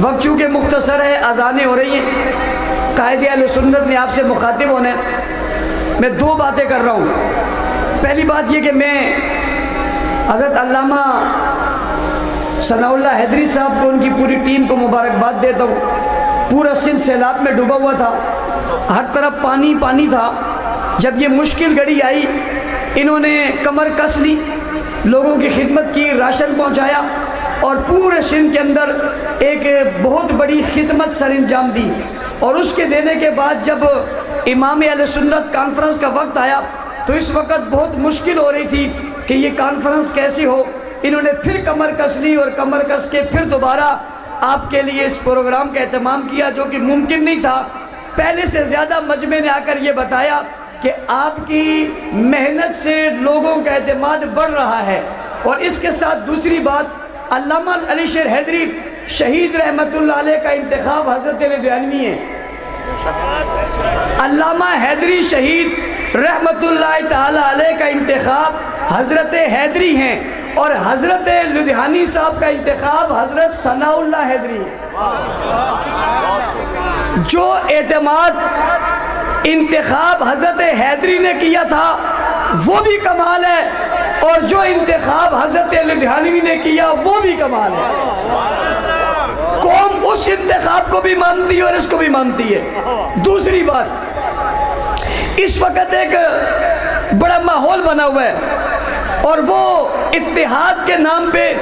وقت چونکہ مختصر ہے، اذانیں ہو رہی ہیں، قائد اہل سنت نے آپ سے مخاطب ہونا ہے۔ میں دو باتیں کر رہا ہوں۔ پہلی بات یہ کہ میں حضرت علامہ ثناء اللہ حیدری صاحب کو، ان کی پوری ٹیم کو مبارکباد دیتا ہوں۔ پورا سندھ سیلاب میں ڈوبا ہوا تھا، ہر طرف پانی پانی تھا۔ جب یہ مشکل گھڑی آئی، انہوں نے کمر کس لی، لوگوں کی خدمت کی، راشن پہنچایا اور پورے سندھ کے اندر ایک بہت بڑی خدمت سر انجام دی۔ اور اس کے دینے کے بعد جب امام اہل سنت کانفرنس کا وقت آیا تو اس وقت بہت مشکل ہو رہی تھی کہ یہ کانفرنس کیسی ہو۔ انہوں نے پھر کمر کس لی اور کمر کس کے پھر دوبارہ آپ کے لیے اس پروگرام کا اہتمام کیا، جو کہ ممکن نہیں تھا۔ پہلے سے زیادہ مجمع نے آ کر یہ بتایا کہ آپ کی محنت سے لوگوں کا اعتماد بڑھ رہا ہے۔ اور اس کے ساتھ دوسری بات، علامہ علی شیر حیدری شہید رحمت اللہ علیہ کا انتخاب حضرت لدھیانوی ہے۔ علامہ حیدری شہید رحمت اللہ تعالی علیہ کا انتخاب حضرت حیدری ہیں، اور حضرت لدھیانی صاحب کا انتخاب حضرت ثناء اللہ حیدری ہے۔ جو اعتماد انتخاب حضرت حیدری نے کیا تھا وہ بھی کمال ہے، اور جو انتخاب حضرت لدھیانوی نے کیا وہ بھی کمال ہے۔ قوم اس انتخاب کو بھی مانتی ہے اور اس کو بھی مانتی ہے۔ دوسری بات، اس وقت ایک بڑا ماحول بنا ہوا ہے اور وہ اتحاد کے نام پہ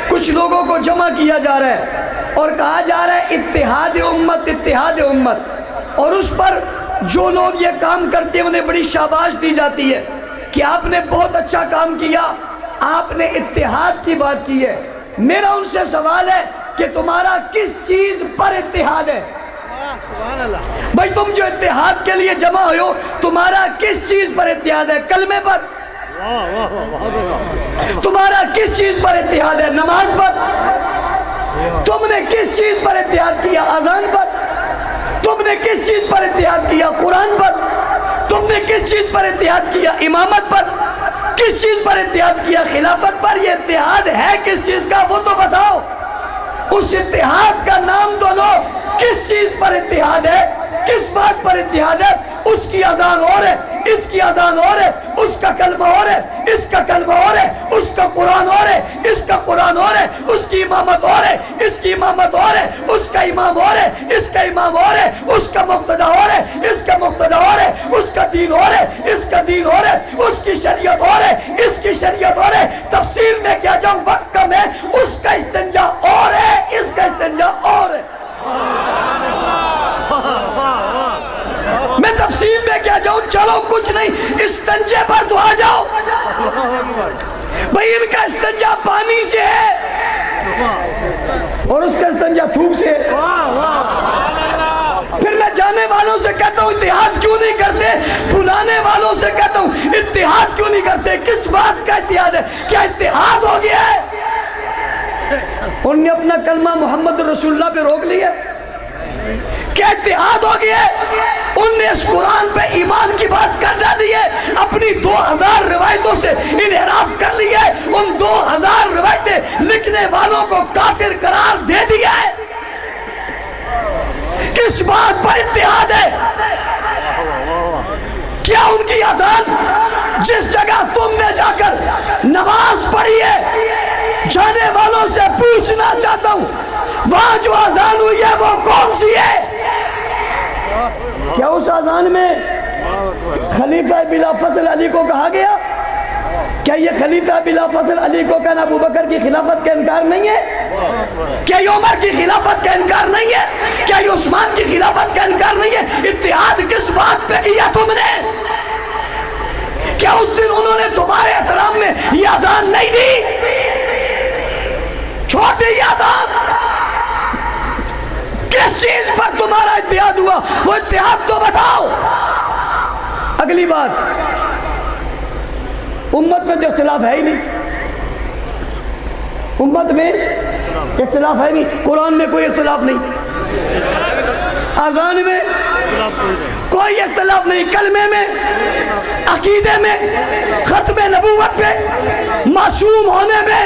کچھ لوگوں کو جمع کیا جا رہا ہے اور کہا جا رہا ہے اتحاد امت، اتحاد امت۔ اور اس پر جو لوگ یہ کام کرتے ہیں انہیں بڑی شاباش دی جاتی ہے کہ آپ نے بہت اچھا کام کیا، آپ نے اتحاد کی بات کی ہے۔ میرا ان سے سوال ہے کہ تمہارا کس چیز پر اتحاد ہے؟ بھائی تم جو اتحاد کے لیے جمع ہوئے ہو، تمہارا کس چیز پر اتحاد ہے؟ کلمے پر؟ تمہارا کس چیز پر اتحاد ہے؟ نماز پر؟ تم نے کس چیز پر اتحاد کیا؟ اذان پر؟ تم نے کس چیز پر اتحاد کیا؟ قرآن پر؟ تم نے کس چیز پر اتحاد کیا؟ امامت پر؟ کس چیز پر اتحاد کیا؟ خلافت پر؟ یہ اتحاد ہے کس چیز کا وہ تو بتاؤ۔ اس اتحاد کا نام تو لو، کس چیز پر اتحاد ہے؟ کس بات پر اتحاد ہے؟ اس کی اذان اور ہے، اس کی اذان اور ہے، اس کا کلمہ اور ہے، اس کا کلمہ اور ہے، اس کا قرآن اور ہے، اس کا قرآن اور ہے، اس کی امامت اور ہے، اس کی امامت اور ہے، اس کا امام اور ہے، اس کا امام اور ہے، اس کا مقتدی اور ہے، اس کا مقتدی اور ہے، اس کا دین اور ہے، اس کا دین اور ہے، اس کی شریعت اور ہے، اس کی شریعت اور ہے۔ تفصیل میں کیا جاؤں، وقت کم ہے۔ اس کا استنجا اور ہے، اس کا استنجا اور ہے۔ میں تفصیل میں کیا جاؤں، چلو کچھ نہیں، استنجے پر تو آ جاؤ۔ بھئی ان کا استنجا پانی سے ہے اور اس کا استنجا تھوک سے ہے۔ پھر میں جانے والوں سے کہتا ہوں اتحاد کیوں نہیں کرتے، بلانے والوں سے کہتا ہوں اتحاد کیوں نہیں کرتے۔ کس بات کا اتحاد ہے؟ کیا اتحاد ہو گیا ہے؟ ان نے اپنا کلمہ محمد رسول اللہ پہ روک لیا، کیا اتحاد ہو گیا ہے؟ ان نے اس قرآن پہ ایمان کی بات کر ڈالی ہے، اپنی 2000 روایتوں سے انحراف کر لیا ہے، ان 2000 روایتیں لکھنے والوں کو کافر قرار دے دیا ہے۔ کس بات پر اتحاد ہے؟ کیا ان کی اذان جس جگہ تم نے جا کر نماز پڑھی ہے، جانے والوں سے پوچھنا چاہتا ہوں وہاں جو اذان ہوئی ہے وہ کون سی ہے؟ کیا اس اذان میں خلیفہ بلا فضل علی کو کہا گیا؟ کیا یہ خلیفہ بلا فضل علی کو کہنا ابو بکر کی خلافت کا انکار نہیں ہے؟ کیا یہ عمر کی خلافت کا انکار نہیں ہے؟ کیا یہ عثمان کی خلافت کا انکار نہیں ہے؟ اتحاد کس بات پہ کیا تم نے؟ کیا اس دن انہوں نے تمہارے احترام میں یہ اذان نہیں دی؟ چھوڑ دی یہ اذان۔ کس چیز پر تمہارا اتحاد ہوا؟ وہ اتحاد تو بتاؤ۔ اگلی بات، امت میں تو اختلاف ہے ہی نہیں، امت میں اختلاف ہے نہیں، قرآن میں کوئی اختلاف نہیں، اذان میں کوئی اختلاف نہیں، کلمے میں، عقیدے میں، ختم نبوت پہ، معصوم ہونے میں،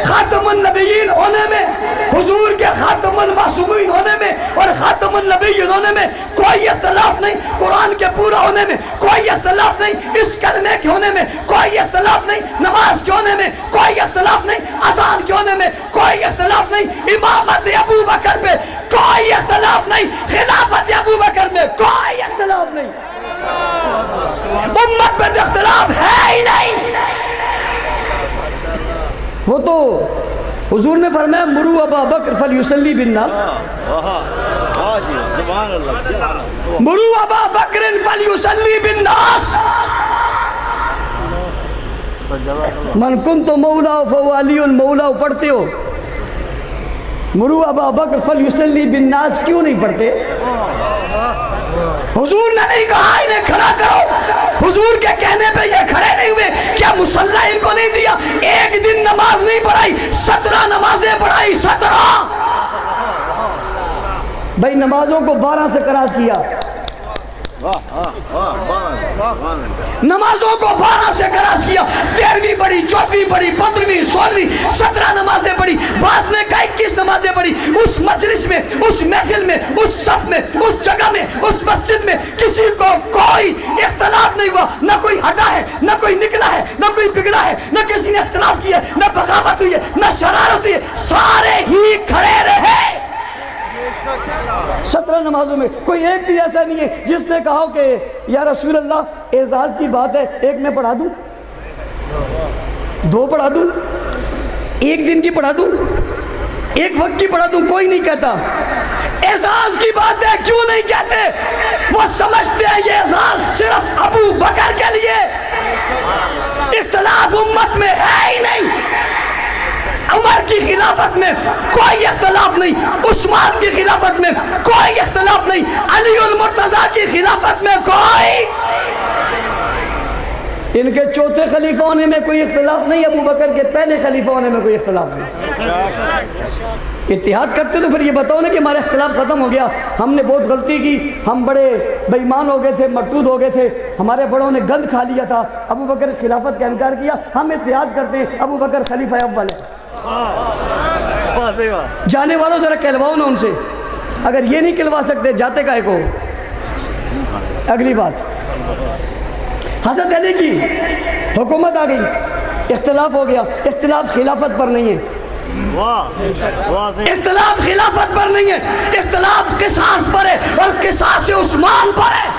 خاتم النبیین ہونے میں، حضور کے خاتم المعصومین ہونے میں اور خاتم النبیین ہونے میں کوئی اختلاف نہیں، قرآن کے پورا ہونے میں کوئی اختلاف نہیں، اس کلمے کے ہونے میں کوئی اختلاف نہیں، نماز کے ہونے میں کوئی اختلاف نہیں، اذان کے ہونے میں کوئی اختلاف نہیں، امامت ابو بکر پہ کوئی اختلاف نہیں، خلافت ابو بکر میں کوئی اختلاف نہیں، امت میں اختلاف ہے ہی نہیں۔ وہ تو حضور نے فرمایا مرو ابا بکر فلیصلی بالناس، مرو ابا بکر فلیصلی بالناس، من کنت مولا فوالی المولا پڑھتے ہو، مرو ابا بکر فلیصلی بالناس کیوں نہیں پڑھتے؟ حضور نے نہیں کہا انہیں کھڑا کرو، حضور کے کہنے پہ یہ کھڑے نہیں ہوئے، کیا مصلی ان کو نہیں دیا؟ ایک دن نماز نہیں پڑھائی، 17 نمازیں پڑھائی، 17 بھائی نمازوں کو 12 سے کراس کیا، نمازوں کو 12 سے کراس کیا، 13ویں پڑھی، 14ویں پڑھی، 15ویں، 16ویں، 17 نمازیں پڑھی، بعض نے کہا 21 نمازیں پڑھی۔ اس مجلس میں، اس محفل میں، اس صف میں، اس جگہ میں، اس مسجد میں کسی کو کوئی اختلاف نہیں ہوا، نہ کوئی ہٹا ہے، نہ کوئی نکلا ہے، نہ کوئی بگڑا ہے، نہ کسی نے اختلاف کیا ہے، نہ بغاوت ہوئی ہے، نہ شرارت ہوئی ہے، سارے ہی کھڑے رہے۔ 17 نمازوں میں کوئی ایک بھی ایسا نہیں ہے جس نے کہا کہ یا رسول اللہ اعزاز کی بات ہے ایک میں پڑھا دوں، 2 پڑھا دوں، 1 دن کی پڑھا دوں، 1 وقت کی پڑھا دوں، کوئی نہیں کہتا۔ اعزاز کی بات ہے کیوں نہیں کہتے؟ وہ سمجھتے ہیں یہ اعزاز صرف ابو بکر کے لیے، اختلاف امت میں ہے ہی نہیں۔ عمر کی خلافت میں کوئی اختلاف نہیں، عثمان کی خلافت میں کوئی اختلاف نہیں، علی المرتضیٰ کی خلافت میں کوئی، ان کے چوتھے خلیفہ ہونے میں کوئی اختلاف نہیں، ابو بکر کے پہلے خلیفہ ہونے میں کوئی اختلاف نہیں۔ اتحاد کرتے تو پھر یہ بتاؤ نا کہ ہمارا اختلاف ختم ہو گیا، ہم نے بہت غلطی کی، ہم بڑے بے ایمان ہو گئے تھے، مرتود ہو گئے تھے، ہمارے بڑوں نے گند کھا لیا تھا، ابو بکر خلافت کا انکار کیا، ہم اتحاد کرتے ہیں ابو بکر خلیفہ اول ہے۔ جانے والوں ذرا کہلواؤ نا ان سے، اگر یہ نہیں کہلوا سکتے جاتے کائے کو۔ اگلی بات، حضرت علی کی حکومت آ گئی، اختلاف ہو گیا، اختلاف خلافت پر نہیں ہے، اختلاف خلافت پر نہیں ہے، اختلاف قصاص پر ہے، اور قصاص عثمان پر ہے۔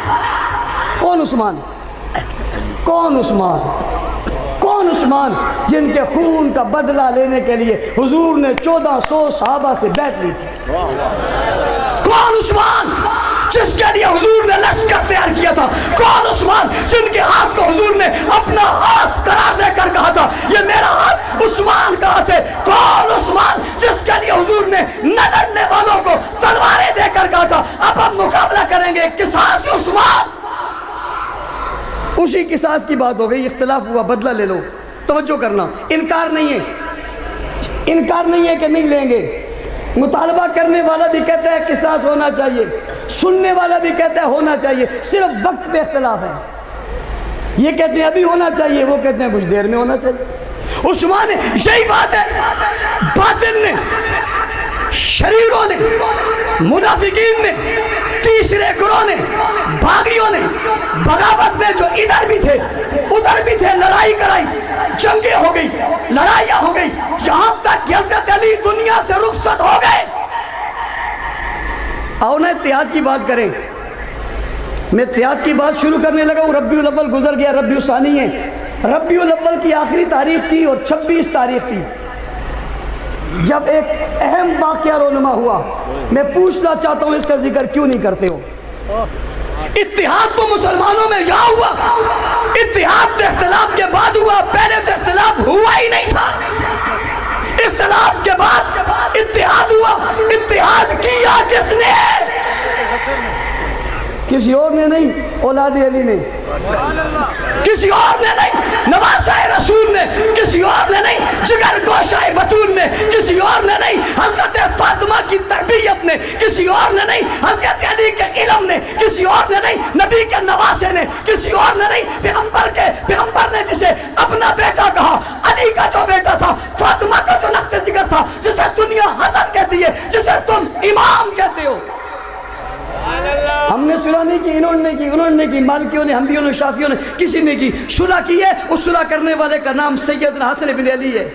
کون عثمان؟ کون عثمان؟ کون عثمان جن کے خون کا بدلہ لینے کے لیے حضور نے 1400 صحابہ سے بیعت لی تھی؟ کون عثمان جس کے لیے حضور نے لشکر تیار کیا تھا؟ کون عثمان جن کے ہاتھ کو حضور نے اپنا ہاتھ قرار دے کر کہا تھا یہ میرا ہاتھ عثمان کا ہاتھ ہے؟ کون عثمان جس کے لیے حضور نے نہ لڑنے والوں کو تلواریں دے کر کہا تھا اب ہم مقابلہ کریں گے قصاص عثمان؟ اسی قصاص کی بات ہو گئی، اختلاف ہوا، بدلہ لے لو۔ توجہ کرنا، انکار نہیں ہے، انکار نہیں ہے کہ نہیں لیں گے، مطالبہ کرنے والا بھی کہتا ہے قصاص ہونا چاہیے، سننے والا بھی کہتا ہے ہونا چاہیے، صرف وقت پہ اختلاف ہے، یہ کہتے ہیں ابھی ہونا چاہیے، وہ کہتے ہیں کچھ دیر میں ہونا چاہیے۔ عثمان نے یہی بات ہے، باطن نے، شریروں نے، منافقین نے، تیسرے گروہ نے، باغیوں نے، بغاوت میں جو ادھر بھی تھے ادھر بھی تھے، لڑائی کرائی، جنگیں ہو گئی، لڑائیاں ہو گئی، یہاں تک کہ حضرت علی دنیا سے رخصت ہو گئے۔ آؤ نا اتحاد کی بات کریں۔ میں اتحاد کی بات شروع کرنے لگا ہوں، ربیع الاول گزر گیا، ربیع الثانی ہے، ربیع الاول کی آخری تاریخ تھی اور 26 تاریخ تھی جب ایک اہم واقعہ رونما ہوا۔ میں پوچھنا چاہتا ہوں اس کا ذکر کیوں نہیں کرتے ہو؟ اتحاد تو مسلمانوں میں یہاں ہوا، اتحاد اختلاف کے بعد ہوا، پہلے تو اختلاف ہوا ہی نہیں تھا، اختلاف کے بعد اتحاد ہوا۔ اتحاد کیا کس نے؟ کسی اور نے نہیں، اولاد علی نے، کسی اور نے نہیں، نواسہ رسول نے، کسی اور نے نہیں، جگر گوشہ بطول نے، کسی اور نے نہیں، حضرت فاطمہ کی تربیت نے، کسی اور نے نہیں، حضرت علی کے علم نے، کسی اور نے نہیں، نبی کے نواسے نے، کسی اور نے نہیں، پیغمبر نے جسے اپنا بیٹا کہا، علی کا جو بیٹا تھا، فاطمہ کا جو لخت جگر تھا، جسے دنیا حسن کہتی ہے، جسے تم امام کہتے ہو۔ ہم نے صلح نہیں کی، انہوں نے کی، مالکیوں نے، حنبیوں نے، شافیوں نے، کسی نے کی، صلح کی ہے۔ اس صلح کرنے والے کا نام سیدنا حسن بن علی ہے۔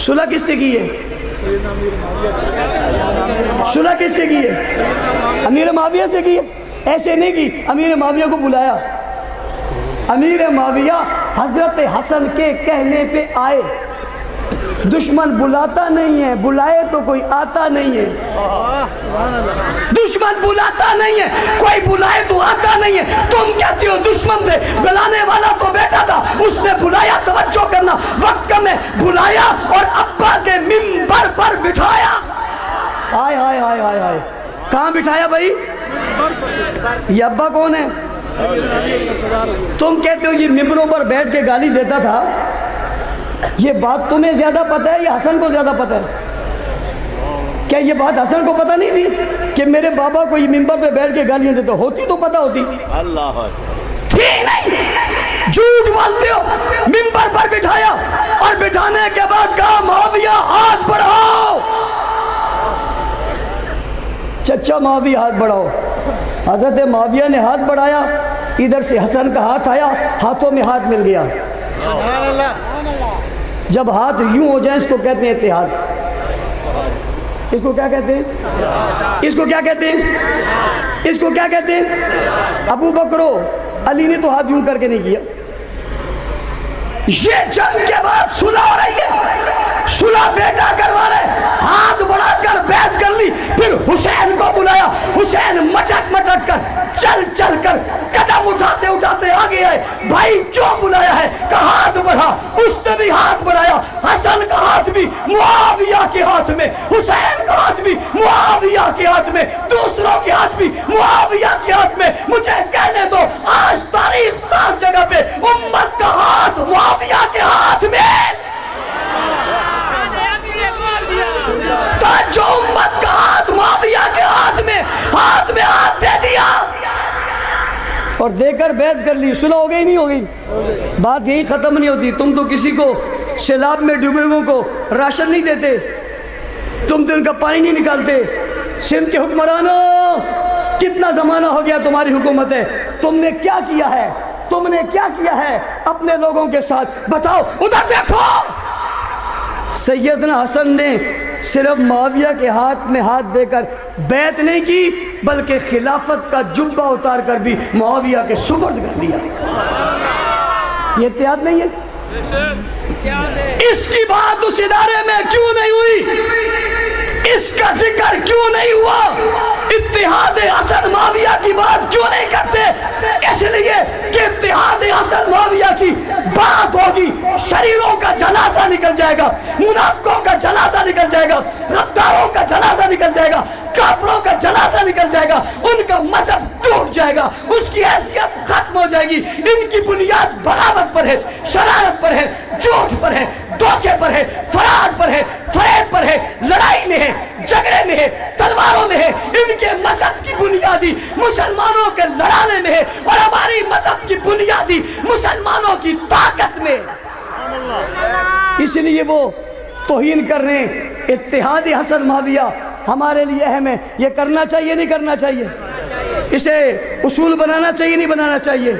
صلح کس سے کی ہے؟ صلح کس سے کی ہے؟ امیر معاویہ سے کی ہے۔ ایسے نہیں کی، امیر معاویہ کو بلایا، امیر معاویہ حضرت حسن کے کہنے پہ آئے۔ دشمن بلاتا نہیں ہے، بلائے تو کوئی آتا نہیں ہے۔ دشمن بلاتا نہیں ہے، کوئی بلائے تو آتا نہیں ہے۔ تم کہتی ہو دشمن تھے، بلانے والا تو بیٹا تھا، اس نے بلایا، توجہ کرنا، وقت کم ہے، بلایا اور ابا کے منبر پر بٹھایا۔ آئے آئے آئے آئے آئے، کہاں بٹھایا بھائی؟ یہ ابا کون ہے؟ تم کہتے ہو یہ ممبروں پر بیٹھ کے گالی دیتا تھا۔ یہ بات تمہیں زیادہ پتہ ہے یا حسن کو زیادہ پتہ ہے؟ کیا یہ بات حسن کو پتہ نہیں تھی کہ میرے بابا کو یہ ممبر پہ بیٹھ کے گالیاں دیتا؟ ہوتی تو پتہ ہوتی، تھی نہیں، جھوٹ بولتے ہو۔ ممبر پر بٹھایا اور بٹھانے کے بعد کہا معاویہ ہاتھ بڑھاؤ۔ چچا معاویہ ہاتھ بڑھاؤ۔ حضرت معاویہ نے ہاتھ بڑھایا، ادھر سے حسن کا ہاتھ آیا، ہاتھوں میں ہاتھ مل گیا۔ جب ہاتھ یوں ہو جائیں اس کو کہتے ہیں اتحاد۔ اس کو کیا کہتے ہیں؟ اس کو کیا کہتے ہیں؟ اس کو کیا کہتے ہیں؟ ابو بکرو علی نے تو ہاتھ یوں کر کے نہیں کیا۔ یہ جنگ کے بعد صلح ہو رہی ہے، صلح بیٹا کروا رہے، ہاتھ بڑھا کر بیعت کر لی، پھر حسین کو بلایا، حسین مٹک مٹک کر چل چل کر قدم اٹھاتے اٹھاتے آگے آئے۔ بھائی کیوں بلایا ہے؟ کہ ہاتھ بڑھا، اس نے بھی ہاتھ بڑھایا، حسن کا ہاتھ بھی معاویہ کے ہاتھ میں، حسین کا ہاتھ بھی معاویہ کے ہاتھ میں، دوسروں کے ہاتھ بھی معاویہ کے ہاتھ میں۔ مجھے کہنے دو، آج تاریخ 7 جگہ پہ امت کا ہاتھ معاویہ کے ہاتھ میں، جو امت کا ہاتھ معاویہ کے ہاتھ میں ہاتھ دے دیا اور دے کر بیعت کر لی۔ صلح ہو گئی نہیں ہو گئی؟ بات یہی ختم نہیں ہوتی۔ تم تو کسی کو سیلاب میں ڈوبے ہوئے کو راشن نہیں دیتے، تم تو ان کا پانی نہیں نکالتے۔ سندھ کے حکمرانوں، کتنا زمانہ ہو گیا تمہاری حکومت ہے، تم نے کیا کیا ہے؟ تم نے کیا کیا ہے اپنے لوگوں کے ساتھ؟ بتاؤ، ادھر دیکھو۔ سیدنا حسن نے صرف معاویہ کے ہاتھ میں ہاتھ دے کر بیعت نہیں کی، بلکہ خلافت کا جبہ اتار کر بھی معاویہ کے سپرد کر دیا۔ یہ اتحاد نہیں ہے؟ اس کی بات اس ادارے میں کیوں نہیں ہوئی؟ اس کا ذکر کیوں نہیں ہوا؟ اتحاد حسن معاویہ کی بات کیوں نہیں کرتے؟ اس لیے کہ اتحاد حسن معاویہ کی بات ہوگی، شریروں کا جنازہ نکل جائے گا، منافقوں کا جنازہ نکل جائے گا، غداروں کا جنازہ نکل جائے گا، کافروں کا جنازہ نکل جائے گا، ان کا مذہب ٹوٹ جائے گا، اس کی حیثیت ختم ہو جائے گی۔ ان کی بنیاد بغاوت پر ہے، شرارت پر ہے، جھوٹ پر ہے، دھوکے پر ہے، فراڈ پر ہے، فریب پر ہے، لڑائی میں ہے، جھگڑے میں ہے، تلواروں میں ہے۔ ان کے مذہب کی بنیادی مسلمانوں کے لڑانے میں ہے، اور ہماری مذہب کی بنیادی مسلمانوں کی طاقت میں۔ اس لیے وہ توہین کر رہے ہیں۔ اتحاد حسن معاویہ ہمارے لیے اہم ہے، یہ کرنا چاہیے نہیں کرنا چاہیے؟ اسے اصول بنانا چاہیے نہیں بنانا چاہیے؟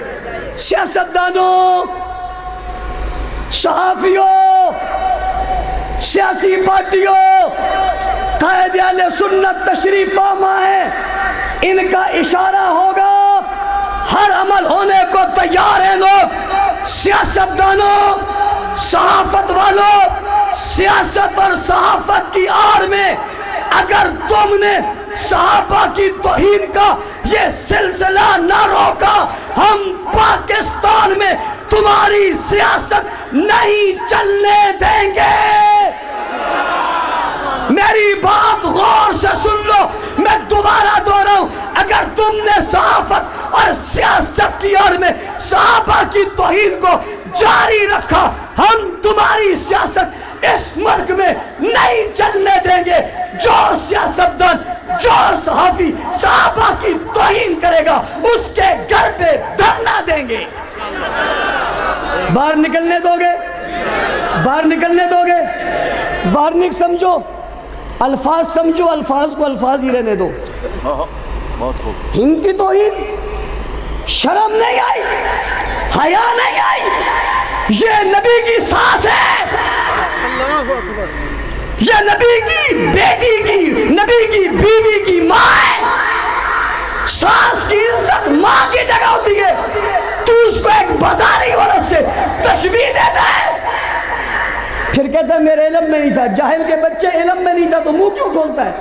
سیاستدانوں، صحافیوں، سیاسی پارٹیوں، قائد اہل سنت تشریف فرما ہے، ان کا اشارہ ہوگا، ہر عمل ہونے کو تیار ہیں لوگ۔ سیاستدانوں، صحافت والوں، سیاست اور صحافت کی آڑ میں اگر تم نے صحابہ کی توہین کا یہ سلسلہ نہ روکا، ہم پاکستان میں تمہاری سیاست نہیں چلنے دیں گے۔ میری بات غور سے سن لو، میں دوبارہ دوہراؤں، اگر تم نے صحافت اور سیاست کی آڑ میں صحابہ کی توہین کو جاری رکھا، ہم تمہاری سیاست اس ملک میں نہیں چلنے دیں گے۔ جو سیاستدان، جو صحافی صحابہ کی توہین کرے گا اس کے گھر پہ دھرنا دیں گے۔ باہر نکلنے دو گے؟ باہر نکلنے دو گے؟ باہر سمجھو، الفاظ سمجھو، الفاظ کو الفاظ ہی رہنے دو۔ ان کی توہین، شرم نہیں آئی، حیا نہیں آئی؟ یہ نبی کی ساس ہے، یہ نبی کی بیٹی کی، نبی کی بیوی کی ماں ہے۔ ساس کی عزت ماں کی جگہ ہوتی ہے، تو اس کو ایک بازاری عورت سے تشبیہ دیتا ہے۔ پھر کہتا ہے میرے علم میں نہیں تھا۔ جاہل کے بچے علم میں نہیں تھا تو منہ کیوں کھولتا ہے؟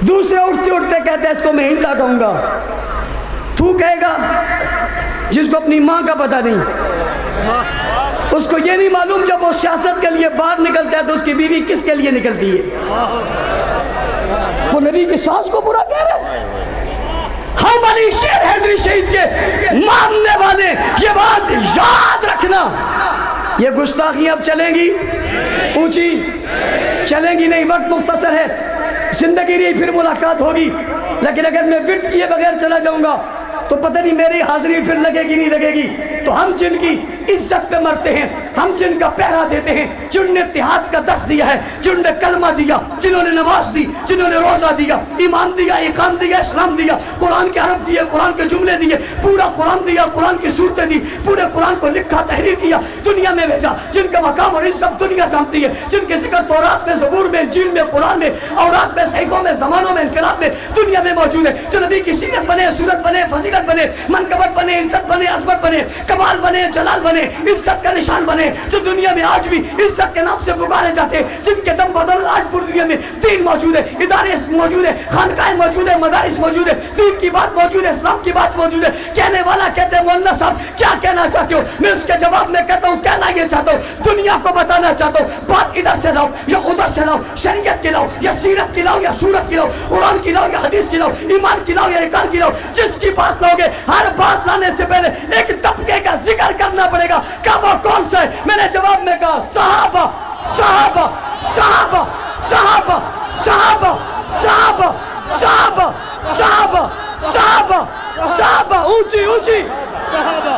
دوسرے اٹھتے اٹھتے کہتے ہیں اس کو میں ہندا کہوں گا۔ تو کہے گا جس کو اپنی ماں کا پتہ نہیں، اس کو یہ نہیں معلوم جب وہ سیاست کے لیے باہر نکلتا ہے تو اس کی بیوی کس کے لیے نکلتی ہے۔ وہ نبی کی ساس کو برا کہہ رہا ہے۔ ہم علی شیر حیدری شہید کے ماننے والے یہ بات یاد رکھنا، یہ گستاخیاں اب چلیں گی اونچی، چلیں گی نہیں، وقت مختصر ہے، زندگی رہی پھر ملاقات ہوگی۔ لیکن اگر میں ورد کیے بغیر چلا جاؤں گا تو پتہ نہیں میری حاضری پھر لگے گی نہیں لگے گی۔ تو ہم جن کی عزت پہ مرتے ہیں، ہم جن کا پہرا دیتے ہیں، جن نے اتحاد کا درس دیا ہے، جن نے کلمہ دیا، جنہوں نے نماز دی، جنہوں نے روزہ دیا، ایمان دیا، اقام دیا، اسلام دیا، قرآن کے حرف دیے، قرآن کے جملے دیے، پورا قرآن دیا، قرآن کی صورتیں دی، پورے قرآن کو لکھا، تحریر کیا، دنیا میں بھیجا، جن کا مقام اور عزت دنیا جانتی ہے، جن کے ذکر تورات میں، زبور میں، انجیل میں، قرآن میں، اورات میں، صحیفوں میں، زمانوں میں، انقلاب میں، دنیا میں موجود ہے، جو نبی کی سیرت بنے، صورت بنے، فضیلت بنے، منقبت بنے، عزت بنے، عظمت بنے، کمال بنے، جلال بنے، عزت کا نشان بنے، جو دنیا میں آج بھی عزت کے نام سے پکارے جاتے ہیں، جن کے دم بدل آج پوری دنیا میں دین موجود ہے، ادارے موجود ہے، خانقاہ موجود ہے، مدارس موجود ہے، دین کی بات موجود ہے، اسلام کی بات موجود ہے۔ کہنے والا کہتے ہیں مولانا صاحب کیا کہنا چاہتے ہو؟ میں اس کے جواب میں کہتا ہوں کہنا یہ چاہتا ہوں، دنیا کو بتانا چاہتا ہوں، بات ادھر سے لاؤ یا ادھر سے لاؤ، شریعت کی لاؤ یا سیرت کی لاؤ یا سورت کی لاؤ، قرآن کی لاؤ یا حدیث کی لاؤ، ایمان کی لاؤ یا اقان کی لاؤ، جس کی بات لاؤ گے ہر بات لانے سے پہلے ایک طبقے کا ذکر کرنا پڑے گا کہ وہ کون سا ہے؟ میں نے جواب میں کہا صحابہ صحابہ صحابہ صحابہ صحابہ صحابہ صحابہ صحابہ صحابہ صحابہ، اونچی اونچی صحابہ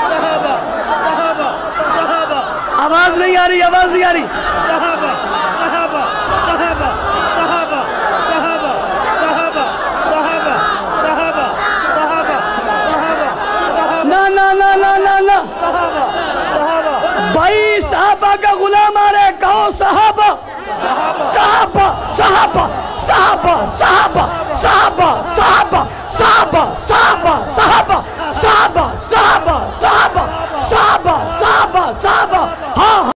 صحابہ صحابہ صحابہ، آواز نہیں آ رہی، آواز نہیں آ رہی، صحابہ صحابہ صحابہ صحابہ صحابہ صحابہ صحابہ صحابہ صحابہ صحابہ، نا نا نا نا نا نا، بھائی صحابہ کا غلام آ رہے، کہو صحابہ صحابہ صحابہ صحابہ صحابہ صحابہ صحابہ صحابہ صحابہ صحابہ صحابہ صحابہ صحابہ صحابہ صحابہ صحابہ، ہاں